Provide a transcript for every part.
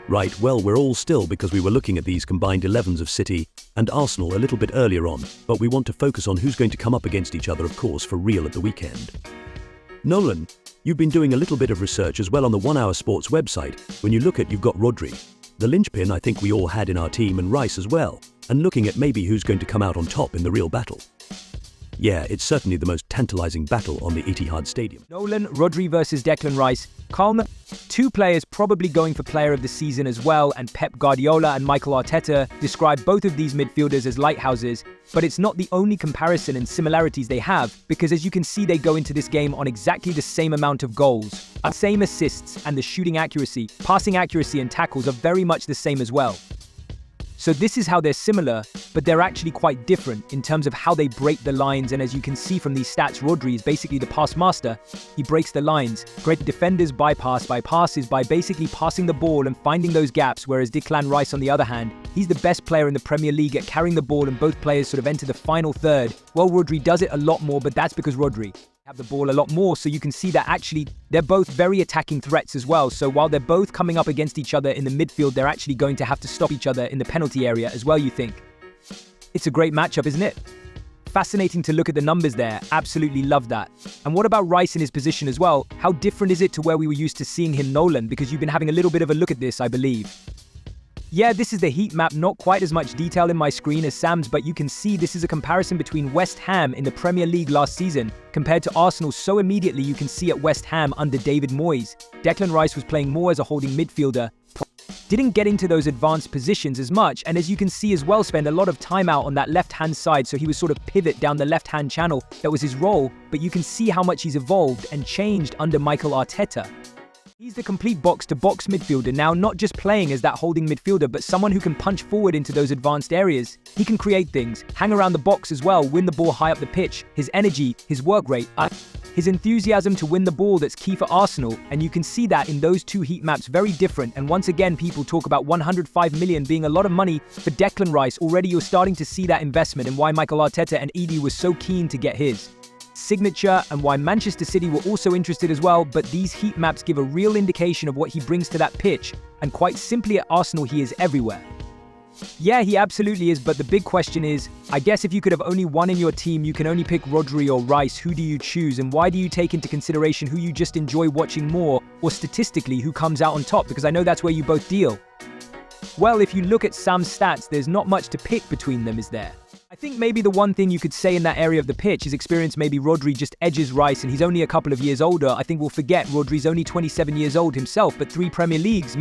Right, well, we're all still because we were looking at these combined 11s of City and Arsenal a little bit earlier on, but we want to focus on who's going to come up against each other, of course, for real at the weekend. Nolan, you've been doing a little bit of research as well on the 1 Hour Sports website. When you look at, you've got Rodri, the linchpin I think we all had in our team, and Rice as well, and looking at maybe who's going to come out on top in the real battle. Yeah, it's certainly the most tantalizing battle on the Etihad Stadium. Nolan, Rodri versus Declan Rice. Calm. Two players probably going for player of the season as well, and Pep Guardiola and Michael Arteta describe both of these midfielders as lighthouses, but it's not the only comparison and similarities they have, because as you can see, they go into this game on exactly the same amount of goals. Same assists, and the shooting accuracy, passing accuracy and tackles are very much the same as well. So this is how they're similar, but they're actually quite different in terms of how they break the lines, and as you can see from these stats, Rodri is basically the pass master. He breaks the lines. Great defenders bypass is by basically passing the ball and finding those gaps, whereas Declan Rice, on the other hand, he's the best player in the Premier League at carrying the ball, and both players sort of enter the final third. Well, Rodri does it a lot more, but that's because Rodri have the ball a lot more, so you can see that actually they're both very attacking threats as well. So while they're both coming up against each other in the midfield, they're actually going to have to stop each other in the penalty area as well, you think. It's a great matchup, isn't it? Fascinating to look at the numbers there. Absolutely love that. And what about Rice in his position as well? How different is it to where we were used to seeing him, Nolan? Because you've been having a little bit of a look at this, I believe. Yeah, this is the heat map, not quite as much detail in my screen as Sam's, but you can see this is a comparison between West Ham in the Premier League last season compared to Arsenal. So immediately you can see at West Ham under David Moyes, Declan Rice was playing more as a holding midfielder, didn't get into those advanced positions as much, and as you can see as well, spend a lot of time out on that left-hand side, so he was sort of pivot down the left-hand channel. That was his role, but you can see how much he's evolved and changed under Michael Arteta. He's the complete box-to-box midfielder now, not just playing as that holding midfielder, but someone who can punch forward into those advanced areas. He can create things, hang around the box as well, win the ball high up the pitch. His energy, his work rate, his enthusiasm to win the ball, that's key for Arsenal, and you can see that in those two heat maps, very different. And once again, people talk about 105 million being a lot of money for Declan Rice. Already you're starting to see that investment and why Michael Arteta and Eddie were so keen to get his signature, and why Manchester City were also interested as well. But these heat maps give a real indication of what he brings to that pitch, and quite simply at Arsenal, he is everywhere. Yeah, he absolutely is, but the big question is, I guess if you could have only one in your team, you can only pick Rodri or Rice. Who do you choose, and why do you take into consideration who you just enjoy watching more, or statistically who comes out on top? Because I know that's where you both deal. Well, if you look at Sam's stats, there's not much to pick between them, is there? I think maybe the one thing you could say in that area of the pitch is experience. Maybe Rodri just edges Rice, and he's only a couple of years older. I think we'll forget Rodri's only 27 years old himself, but 3 Premier Leagues,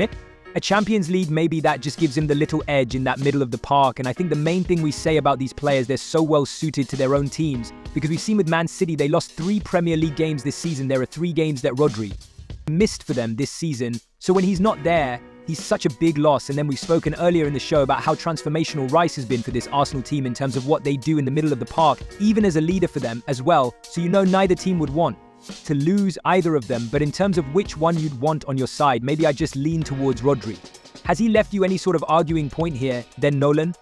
a Champions League, maybe that just gives him the little edge in that middle of the park. And I think the main thing we say about these players, they're so well suited to their own teams, because we've seen with Man City, they lost 3 Premier League games this season. There are 3 games that Rodri missed for them this season. So when he's not there, he's such a big loss. And then we've spoken earlier in the show about how transformational Rice has been for this Arsenal team in terms of what they do in the middle of the park, even as a leader for them as well. So you know neither team would want to lose either of them. But in terms of which one you'd want on your side, maybe I just lean towards Rodri. Has he left you any sort of arguing point here, then, Nolan?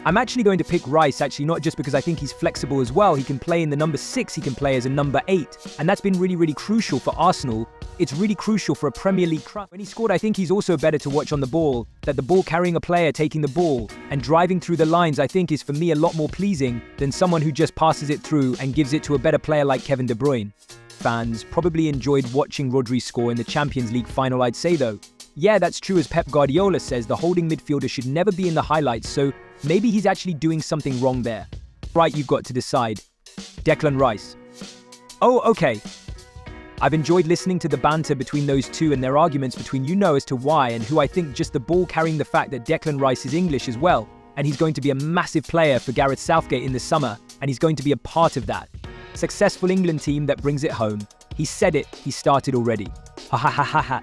I'm actually going to pick Rice, actually, not just because I think he's flexible as well. He can play in the number 6, he can play as a number 8. And that's been really, really crucial for Arsenal. It's really crucial for a Premier League club. When he scored, I think he's also better to watch on the ball. That the ball carrying a player, taking the ball, and driving through the lines, I think is for me a lot more pleasing than someone who just passes it through and gives it to a better player like Kevin De Bruyne. Fans probably enjoyed watching Rodri score in the Champions League final, I'd say though. Yeah, that's true. As Pep Guardiola says, the holding midfielder should never be in the highlights, so maybe he's actually doing something wrong there. Right, you've got to decide. Declan Rice. Oh, okay. I've enjoyed listening to the banter between those two and their arguments between as to why and who. I think just the ball carrying the fact that Declan Rice is English as well, and he's going to be a massive player for Gareth Southgate in the summer, and he's going to be a part of that successful England team that brings it home. He said it, he started already. Ha ha ha ha ha.